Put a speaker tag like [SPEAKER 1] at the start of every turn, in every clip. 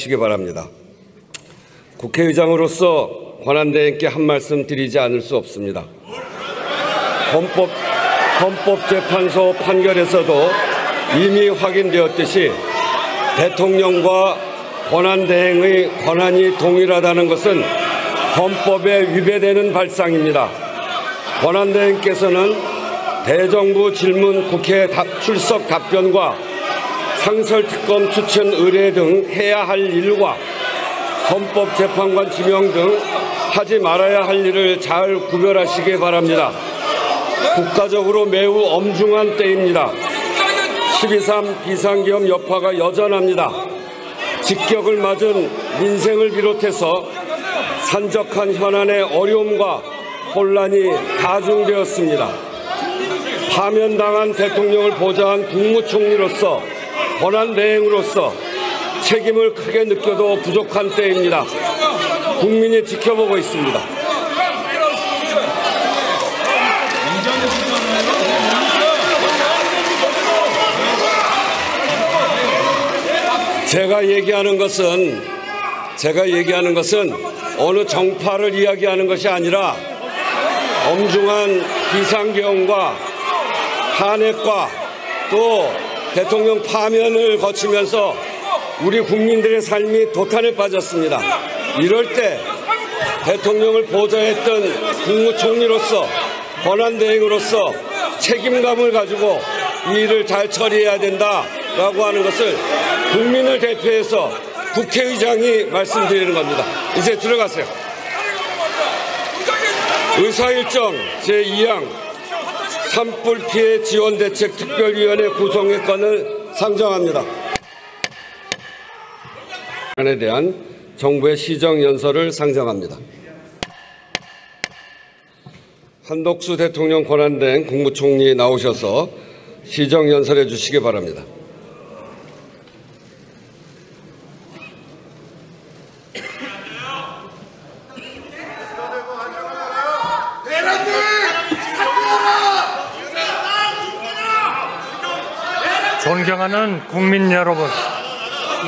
[SPEAKER 1] 시기 바랍니다. 국회의장으로서 권한대행께 한 말씀 드리지 않을 수 없습니다. 헌법재판소 판결에서도 이미 확인되었듯이 대통령과 권한대행의 권한이 동일하다는 것은 헌법에 위배되는 발상입니다. 권한대행께서는 대정부 질문 국회 출석 답변과 상설특검 추천 의뢰 등 해야 할 일과 헌법재판관 지명 등 하지 말아야 할 일을 잘 구별하시기 바랍니다. 국가적으로 매우 엄중한 때입니다. 12.3 비상계엄 여파가 여전합니다. 직격을 맞은 민생을 비롯해서 산적한 현안의 어려움과 혼란이 가중되었습니다. 파면당한 대통령을 보좌한 국무총리로서 권한대행으로서 책임을 크게 느껴도 부족한 때입니다. 국민이 지켜보고 있습니다. 제가 얘기하는 것은 어느 정파를 이야기하는 것이 아니라 엄중한 비상계엄과 탄핵과 또 대통령 파면을 거치면서 우리 국민들의 삶이 도탄에 빠졌습니다. 이럴 때 대통령을 보좌했던 국무총리로서 권한대행으로서 책임감을 가지고 이 일을 잘 처리해야 된다라고 하는 것을 국민을 대표해서 국회의장이 말씀드리는 겁니다. 이제 들어가세요. 의사일정 제2항 산불 피해 지원 대책 특별위원회 구성의 건을 상정합니다. 에 대한 정부의 시정 연설을 상정합니다. 한덕수 대통령 권한대행 국무총리 나오셔서 시정 연설해 주시기 바랍니다.
[SPEAKER 2] 존경하는 국민 여러분,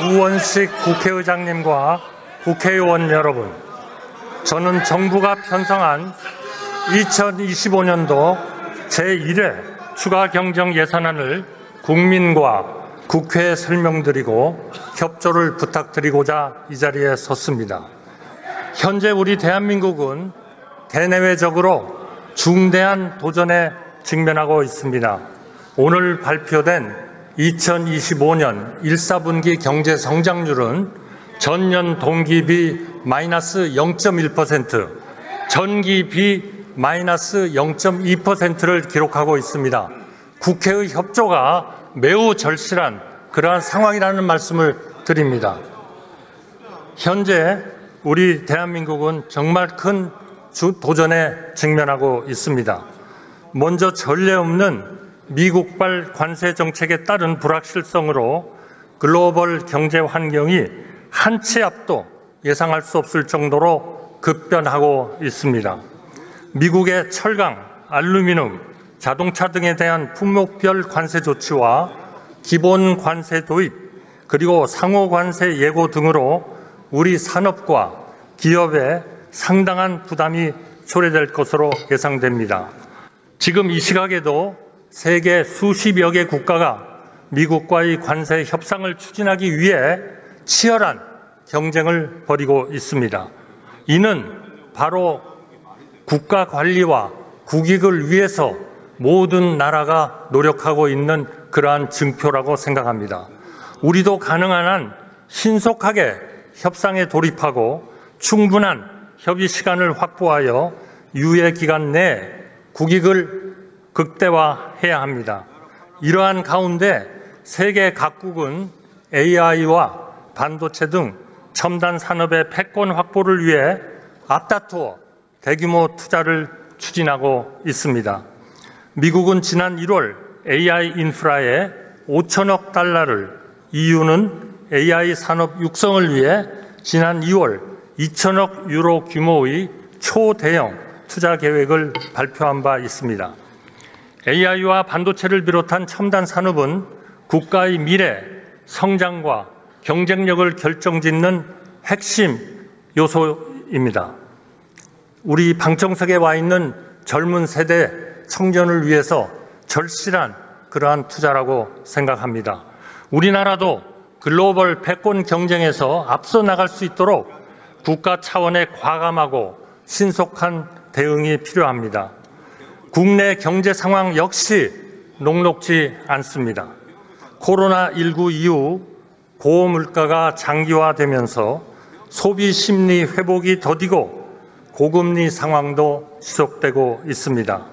[SPEAKER 2] 우원식 국회의장님과 국회의원 여러분, 저는 정부가 편성한 2025년도 제1회 추가 경정 예산안을 국민과 국회에 설명드리고 협조를 부탁드리고자 이 자리에 섰습니다. 현재 우리 대한민국은 대내외적으로 중대한 도전에 직면하고 있습니다. 오늘 발표된 2025년 1사분기 경제 성장률은 전년 동기비 마이너스 0.1%, 전기비 마이너스 0.2%를 기록하고 있습니다. 국회의 협조가 매우 절실한 그러한 상황이라는 말씀을 드립니다. 현재 우리 대한민국은 정말 큰 도전에 직면하고 있습니다. 먼저 전례 없는 미국발 관세 정책에 따른 불확실성으로 글로벌 경제 환경이 한 치 앞도 예상할 수 없을 정도로 급변하고 있습니다. 미국의 철강, 알루미늄, 자동차 등에 대한 품목별 관세 조치와 기본 관세 도입, 그리고 상호 관세 예고 등으로 우리 산업과 기업에 상당한 부담이 초래될 것으로 예상됩니다. 지금 이 시각에도 세계 수십여 개 국가가 미국과의 관세 협상을 추진하기 위해 치열한 경쟁을 벌이고 있습니다. 이는 바로 국가 관리와 국익을 위해서 모든 나라가 노력하고 있는 그러한 증표라고 생각합니다. 우리도 가능한 한 신속하게 협상에 돌입하고 충분한 협의 시간을 확보하여 유예 기간 내에 국익을 극대화해야 합니다. 이러한 가운데 세계 각국은 AI와 반도체 등 첨단 산업의 패권 확보를 위해 앞다투어 대규모 투자를 추진하고 있습니다. 미국은 지난 1월 AI 인프라에 5천억 달러를, EU는 AI 산업 육성을 위해 지난 2월 2천억 유로 규모의 초대형 투자 계획을 발표한 바 있습니다. AI와 반도체를 비롯한 첨단 산업은 국가의 미래, 성장과 경쟁력을 결정짓는 핵심 요소입니다. 우리 방청석에 와 있는 젊은 세대 청년을 위해서 절실한 그러한 투자라고 생각합니다. 우리나라도 글로벌 패권 경쟁에서 앞서 나갈 수 있도록 국가 차원의 과감하고 신속한 대응이 필요합니다. 국내 경제 상황 역시 녹록지 않습니다. 코로나19 이후 고물가가 장기화되면서 소비 심리 회복이 더디고 고금리 상황도 지속되고 있습니다.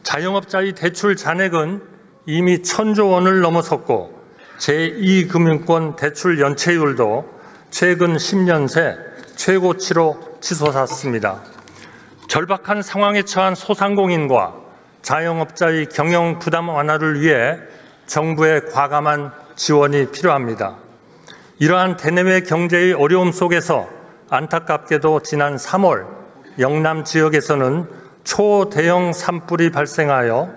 [SPEAKER 2] 자영업자의 대출 잔액은 이미 1,000조 원을 넘어섰고 제2금융권 대출 연체율도 최근 10년 새 최고치로 치솟았습니다. 절박한 상황에 처한 소상공인과 자영업자의 경영 부담 완화를 위해 정부의 과감한 지원이 필요합니다. 이러한 대내외 경제의 어려움 속에서 안타깝게도 지난 3월 영남 지역에서는 초대형 산불이 발생하여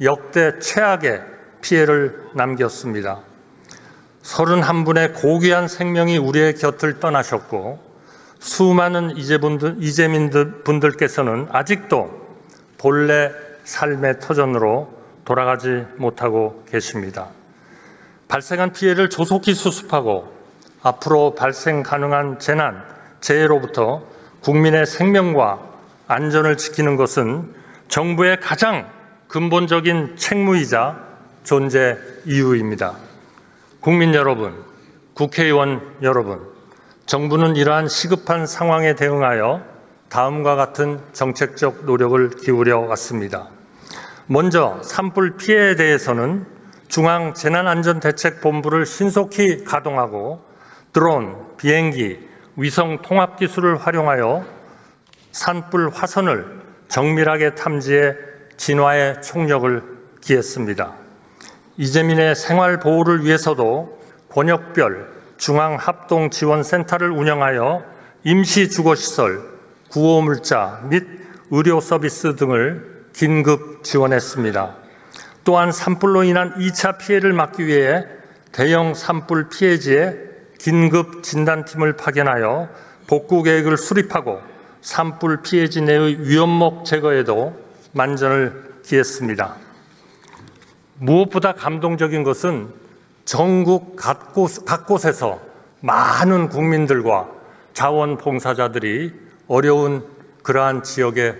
[SPEAKER 2] 역대 최악의 피해를 남겼습니다. 31분의 고귀한 생명이 우리의 곁을 떠나셨고 수많은 이재민분들께서는 아직도 본래 삶의 터전으로 돌아가지 못하고 계십니다. 발생한 피해를 조속히 수습하고 앞으로 발생 가능한 재난, 재해로부터 국민의 생명과 안전을 지키는 것은 정부의 가장 근본적인 책무이자 존재 이유입니다. 국민 여러분, 국회의원 여러분, 정부는 이러한 시급한 상황에 대응하여 다음과 같은 정책적 노력을 기울여 왔습니다. 먼저 산불 피해에 대해서는 중앙재난안전대책본부를 신속히 가동하고 드론, 비행기, 위성 통합 기술을 활용하여 산불 화선을 정밀하게 탐지해 진화에 총력을 기했습니다. 이재민의 생활 보호를 위해서도 권역별 중앙합동지원센터를 운영하여 임시주거시설, 구호물자 및 의료 서비스 등을 긴급 지원했습니다. 또한 산불로 인한 2차 피해를 막기 위해 대형 산불 피해지에 긴급 진단팀을 파견하여 복구 계획을 수립하고 산불 피해지 내의 위험목 제거에도 만전을 기했습니다. 무엇보다 감동적인 것은 전국 각곳에서 많은 국민들과 자원봉사자들이 어려운 그러한 지역에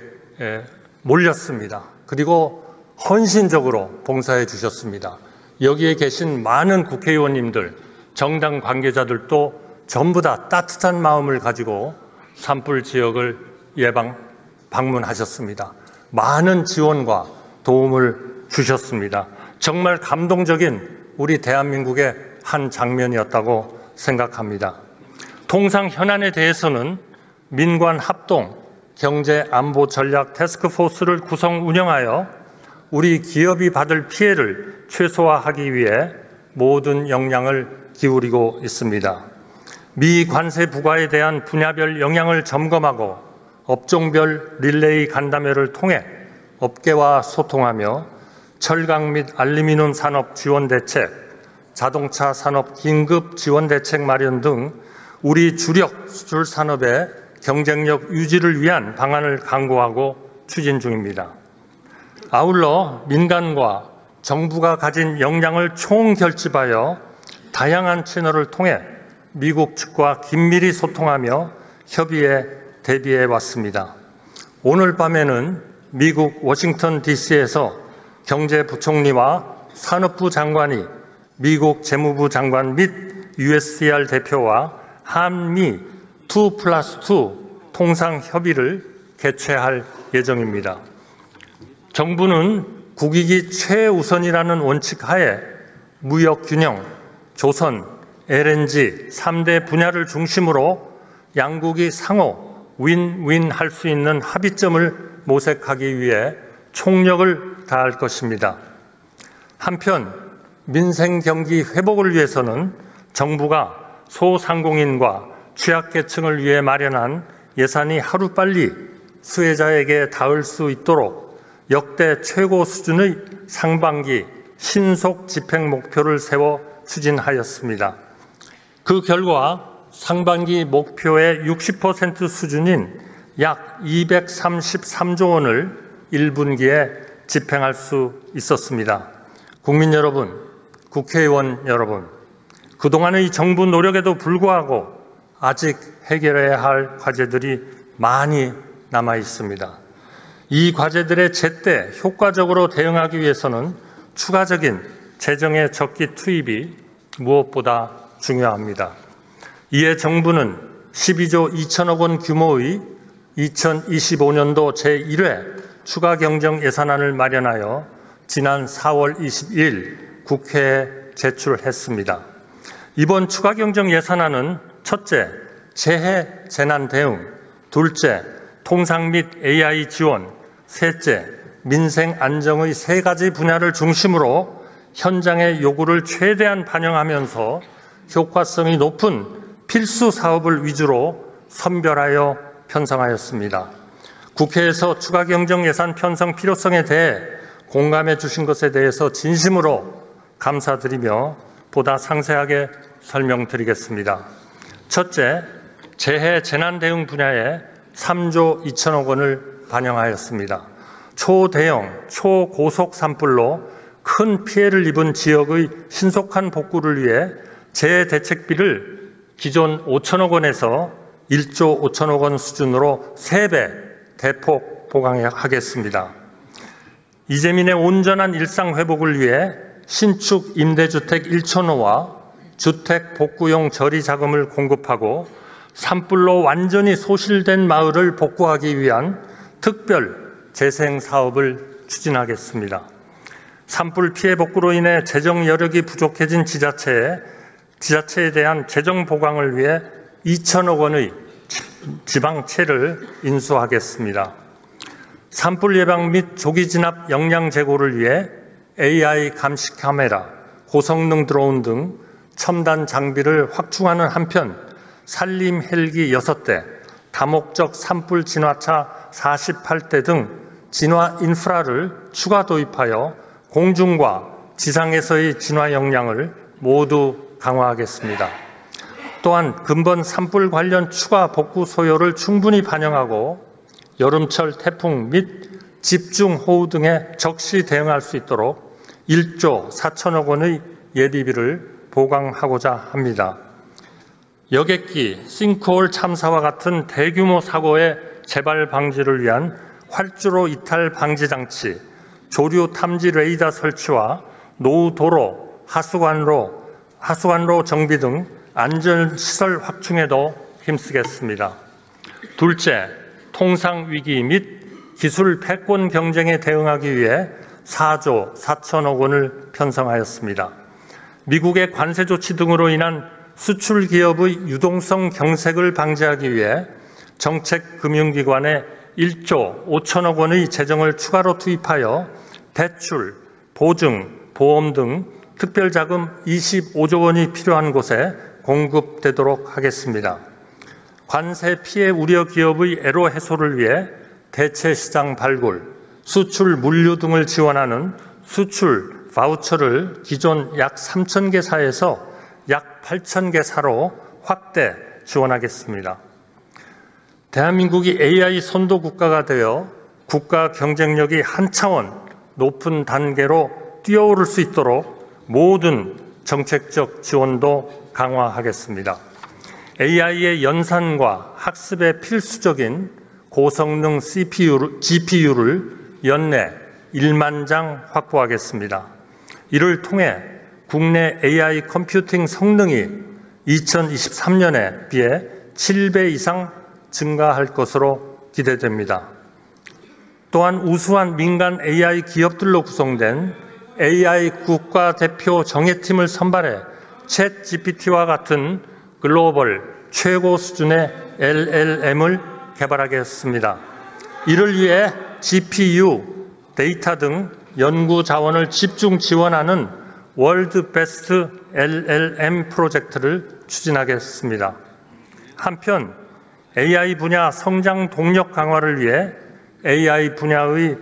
[SPEAKER 2] 몰렸습니다. 그리고 헌신적으로 봉사해 주셨습니다. 여기에 계신 많은 국회의원님들, 정당 관계자들도 전부 다 따뜻한 마음을 가지고 산불 지역을 방문하셨습니다. 많은 지원과 도움을 주셨습니다. 정말 감동적인 우리 대한민국의 한 장면이었다고 생각합니다. 통상 현안에 대해서는 민관 합동 경제안보전략 태스크포스를 구성 운영하여 우리 기업이 받을 피해를 최소화하기 위해 모든 역량을 기울이고 있습니다. 미 관세 부과에 대한 분야별 영향을 점검하고 업종별 릴레이 간담회를 통해 업계와 소통하며 철강 및 알루미늄 산업 지원 대책, 자동차 산업 긴급 지원 대책 마련 등 우리 주력 수출 산업의 경쟁력 유지를 위한 방안을 강구하고 추진 중입니다. 아울러 민간과 정부가 가진 역량을 총결집하여 다양한 채널을 통해 미국 측과 긴밀히 소통하며 협의에 대비해 왔습니다. 오늘 밤에는 미국 워싱턴 DC에서 경제부총리와 산업부 장관이 미국 재무부 장관 및 USTR 대표와 한미 2+2 통상협의를 개최할 예정입니다. 정부는 국익이 최우선이라는 원칙 하에 무역균형, 조선, LNG 3대 분야를 중심으로 양국이 상호 윈윈 할 수 있는 합의점을 모색하기 위해 총력을 다할 것입니다. 한편 민생 경기 회복을 위해서는 정부가 소상공인과 취약계층을 위해 마련한 예산이 하루빨리 수혜자에게 닿을 수 있도록 역대 최고 수준의 상반기 신속 집행 목표를 세워 추진하였습니다. 그 결과 상반기 목표의 60% 수준인 약 233조 원을 1분기에 집행할 수 있었습니다. 국민 여러분, 국회의원 여러분, 그동안의 정부 노력에도 불구하고 아직 해결해야 할 과제들이 많이 남아 있습니다. 이 과제들에 제때 효과적으로 대응하기 위해서는 추가적인 재정의 적기 투입이 무엇보다 중요합니다. 이에 정부는 12조 2천억 원 규모의 2025년도 제1회 추가 경정 예산안을 마련하여 지난 4월 22일 국회에 제출했습니다. 이번 추가 경정 예산안은 첫째, 재해 재난 대응, 둘째, 통상 및 AI 지원, 셋째, 민생 안정의 세 가지 분야를 중심으로 현장의 요구를 최대한 반영하면서 효과성이 높은 필수 사업을 위주로 선별하여 편성하였습니다. 국회에서 추가 경정 예산 편성 필요성에 대해 공감해 주신 것에 대해서 진심으로 감사드리며 보다 상세하게 설명드리겠습니다. 첫째, 재해 재난 대응 분야에 3조 2천억 원을 반영하였습니다. 초대형, 초고속 산불로 큰 피해를 입은 지역의 신속한 복구를 위해 재해 대책비를 기존 5천억 원에서 1조 5천억 원 수준으로 3배 대폭 보강하겠습니다. 이재민의 온전한 일상 회복을 위해 신축 임대주택 1,000호와 주택 복구용 저리 자금을 공급하고 산불로 완전히 소실된 마을을 복구하기 위한 특별 재생 사업을 추진하겠습니다. 산불 피해 복구로 인해 재정 여력이 부족해진 지자체에 대한 재정 보강을 위해 2천억 원의 지방채를 인수하겠습니다. 산불 예방 및 조기 진압 역량 제고를 위해 AI 감시 카메라, 고성능 드론 등 첨단 장비를 확충하는 한편 산림 헬기 6대, 다목적 산불 진화차 48대 등 진화 인프라를 추가 도입하여 공중과 지상에서의 진화 역량을 모두 강화하겠습니다. 또한 근본 산불 관련 추가 복구 소요를 충분히 반영하고 여름철 태풍 및 집중호우 등에 적시 대응할 수 있도록 1조 4천억 원의 예비비를 보강하고자 합니다. 여객기, 싱크홀 참사와 같은 대규모 사고의 재발 방지를 위한 활주로 이탈 방지 장치, 조류 탐지 레이더 설치와 노후 도로, 하수관로 정비 등 안전시설 확충에도 힘쓰겠습니다. 둘째, 통상 위기 및 기술 패권 경쟁에 대응하기 위해 4조 4천억 원을 편성하였습니다. 미국의 관세 조치 등으로 인한 수출 기업의 유동성 경색을 방지하기 위해 정책금융기관에 1조 5천억 원의 재정을 추가로 투입하여 대출, 보증, 보험 등 특별자금 25조 원이 필요한 곳에 공급되도록 하겠습니다. 관세 피해 우려 기업의 애로 해소를 위해 대체 시장 발굴, 수출 물류 등을 지원하는 수출 바우처를 기존 약 3,000개 사에서 약 8,000개 사로 확대 지원하겠습니다. 대한민국이 AI 선도 국가가 되어 국가 경쟁력이 한 차원 높은 단계로 뛰어오를 수 있도록 모든 정책적 지원도 강화하겠습니다. AI의 연산과 학습에 필수적인 고성능 GPU를 연내 1만 장 확보하겠습니다. 이를 통해 국내 AI 컴퓨팅 성능이 2023년에 비해 7배 이상 증가할 것으로 기대됩니다. 또한 우수한 민간 AI 기업들로 구성된 AI 국가대표 정예팀을 선발해 챗GPT와 같은 글로벌 최고 수준의 LLM을 개발하겠습니다. 이를 위해 GPU, 데이터 등 연구 자원을 집중 지원하는 월드 베스트 LLM 프로젝트를 추진하겠습니다. 한편 AI 분야 성장 동력 강화를 위해 AI 분야의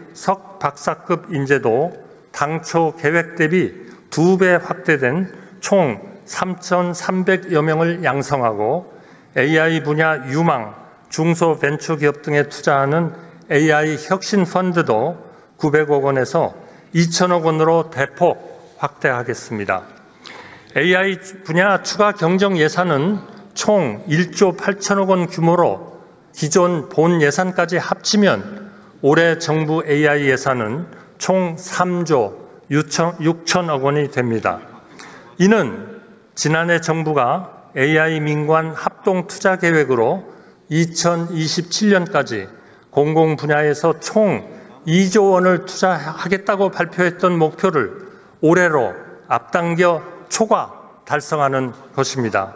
[SPEAKER 2] 박사급 인재도 당초 계획 대비 2배 확대된 총 3,300여 명을 양성하고 AI 분야 유망, 중소벤처기업 등에 투자하는 AI 혁신 펀드도 900억 원에서 2천억 원으로 대폭 확대하겠습니다. AI 분야 추가 경정 예산은 총 1조 8천억 원 규모로 기존 본 예산까지 합치면 올해 정부 AI 예산은 총 3조 6천억 원이 됩니다. 이는 지난해 정부가 AI 민관 합동 투자 계획으로 2027년까지 공공 분야에서 총 2조 원을 투자하겠다고 발표했던 목표를 올해로 앞당겨 초과 달성하는 것입니다.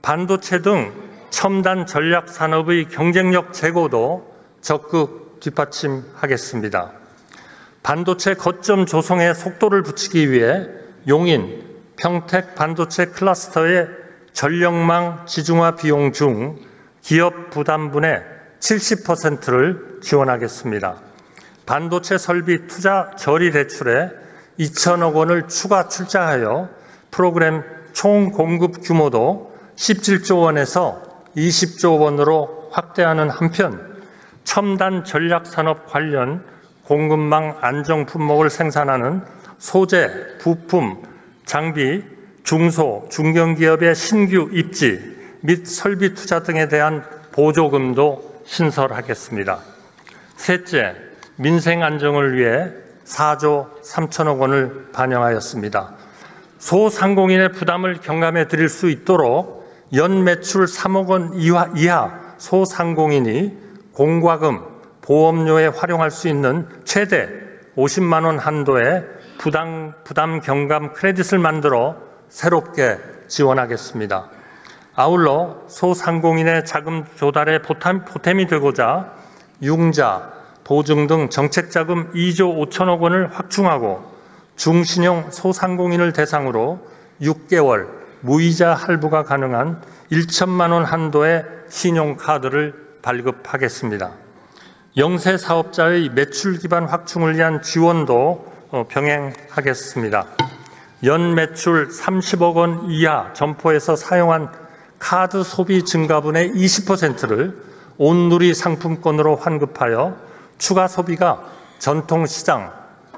[SPEAKER 2] 반도체 등 첨단 전략 산업의 경쟁력 제고도 적극 뒷받침하겠습니다. 반도체 거점 조성에 속도를 붙이기 위해 용인, 평택 반도체 클러스터의 전력망 지중화 비용 중 기업 부담분의 70%를 지원하겠습니다. 반도체 설비 투자 저리 대출에 2천억 원을 추가 출자하여 프로그램 총 공급 규모도 17조 원에서 20조 원으로 확대하는 한편 첨단 전략산업 관련 공급망 안정 품목을 생산하는 소재, 부품, 장비, 중소, 중견기업의 신규 입지 및 설비 투자 등에 대한 보조금도 신설하겠습니다. 셋째, 민생 안정을 위해 4조 3천억 원을 반영하였습니다. 소상공인의 부담을 경감해 드릴 수 있도록 연 매출 3억 원 이하 소상공인이 공과금, 보험료에 활용할 수 있는 최대 50만 원 한도의 부담 경감 크레딧을 만들어 새롭게 지원하겠습니다. 아울러 소상공인의 자금 조달에 보탬이 되고자 융자, 보증 등 정책자금 2조 5천억 원을 확충하고 중신용 소상공인을 대상으로 6개월 무이자 할부가 가능한 1천만 원 한도의 신용카드를 발급하겠습니다. 영세 사업자의 매출 기반 확충을 위한 지원도 병행하겠습니다. 연 매출 30억 원 이하 점포에서 사용한 카드 소비 증가분의 20%를 온누리 상품권으로 환급하여 추가 소비가 전통시장,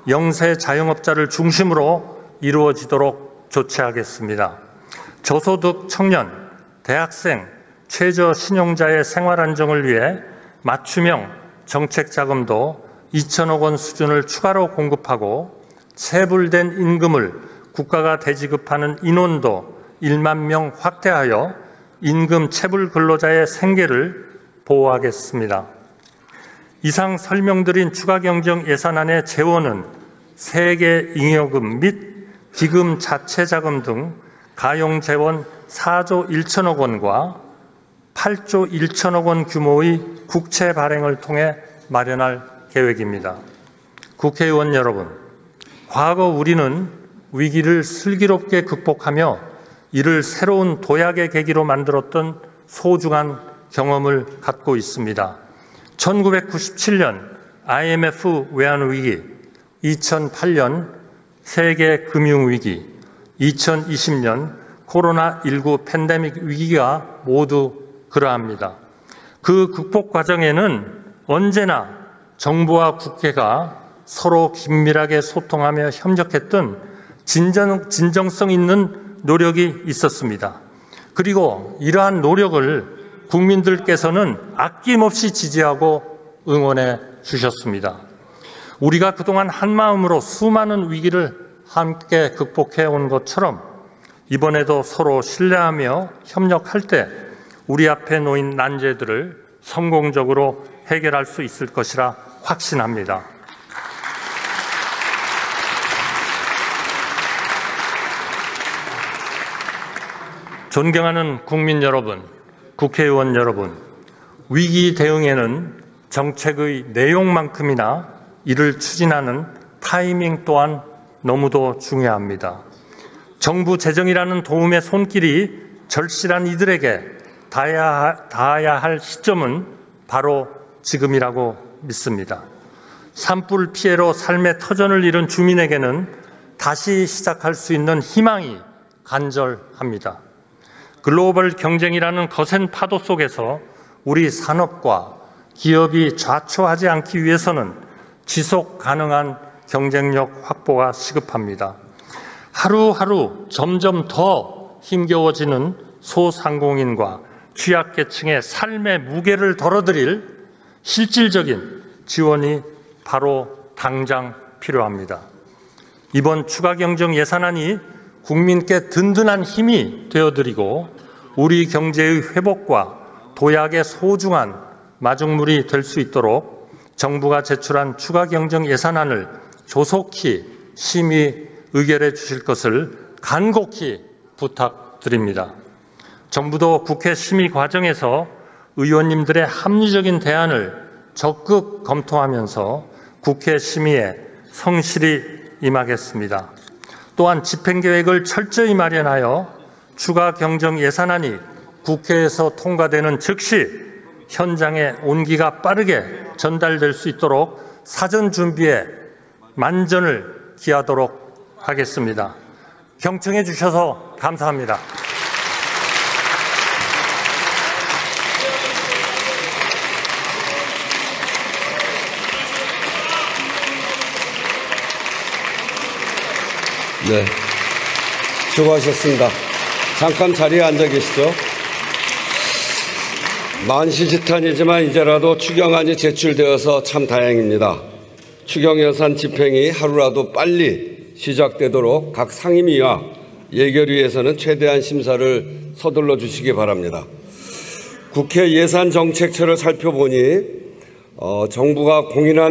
[SPEAKER 2] 영세 자영업자를 중심으로 이루어지도록 조치하겠습니다. 저소득 청년, 대학생, 최저 신용자의 생활 안정을 위해 맞춤형 정책 자금도 2천억 원 수준을 추가로 공급하고 체불된 임금을 국가가 대지급하는 인원도 1만 명 확대하여 임금 체불 근로자의 생계를 보호하겠습니다. 이상 설명드린 추가경정 예산안의 재원은 세계 잉여금 및 기금 자체 자금 등 가용 재원 4조 1천억 원과 8조 1천억 원 규모의 국채 발행을 통해 마련할 계획입니다. 국회의원 여러분, 과거 우리는 위기를 슬기롭게 극복하며 이를 새로운 도약의 계기로 만들었던 소중한 경험을 갖고 있습니다. 1997년 IMF 외환위기, 2008년 세계 금융위기, 2020년 코로나19 팬데믹 위기가 모두 그러합니다. 그 극복 과정에는 언제나 정부와 국회가 서로 긴밀하게 소통하며 협력했던 진정성 있는 노력이 있었습니다. 그리고 이러한 노력을 국민들께서는 아낌없이 지지하고 응원해 주셨습니다. 우리가 그동안 한마음으로 수많은 위기를 함께 극복해 온 것처럼 이번에도 서로 신뢰하며 협력할 때 우리 앞에 놓인 난제들을 성공적으로 해결할 수 있을 것이라 확신합니다. 존경하는 국민 여러분, 국회의원 여러분, 위기 대응에는 정책의 내용만큼이나 이를 추진하는 타이밍 또한 너무도 중요합니다. 정부 재정이라는 도움의 손길이 절실한 이들에게 닿아야 할 시점은 바로 지금이라고 믿습니다. 산불 피해로 삶의 터전을 잃은 주민에게는 다시 시작할 수 있는 희망이 간절합니다. 글로벌 경쟁이라는 거센 파도 속에서 우리 산업과 기업이 좌초하지 않기 위해서는 지속 가능한 경쟁력 확보가 시급합니다. 하루하루 점점 더 힘겨워지는 소상공인과 취약계층의 삶의 무게를 덜어드릴 실질적인 지원이 바로 당장 필요합니다. 이번 추가경정 예산안이 국민께 든든한 힘이 되어드리고 우리 경제의 회복과 도약의 소중한 마중물이 될 수 있도록 정부가 제출한 추가경정 예산안을 조속히 심의 의결해 주실 것을 간곡히 부탁드립니다. 정부도 국회 심의 과정에서 의원님들의 합리적인 대안을 적극 검토하면서 국회 심의에 성실히 임하겠습니다. 또한 집행계획을 철저히 마련하여 추가 경정 예산안이 국회에서 통과되는 즉시 현장에 온기가 빠르게 전달될 수 있도록 사전 준비에 만전을 기하도록 하겠습니다. 경청해 주셔서 감사합니다.
[SPEAKER 1] 네, 수고하셨습니다. 잠깐 자리에 앉아 계시죠. 만시지탄이지만 이제라도 추경안이 제출되어서 참 다행입니다. 추경 예산 집행이 하루라도 빨리 시작되도록 각 상임위와 예결위에서는 최대한 심사를 서둘러 주시기 바랍니다. 국회 예산정책처를 살펴보니 정부가 공인한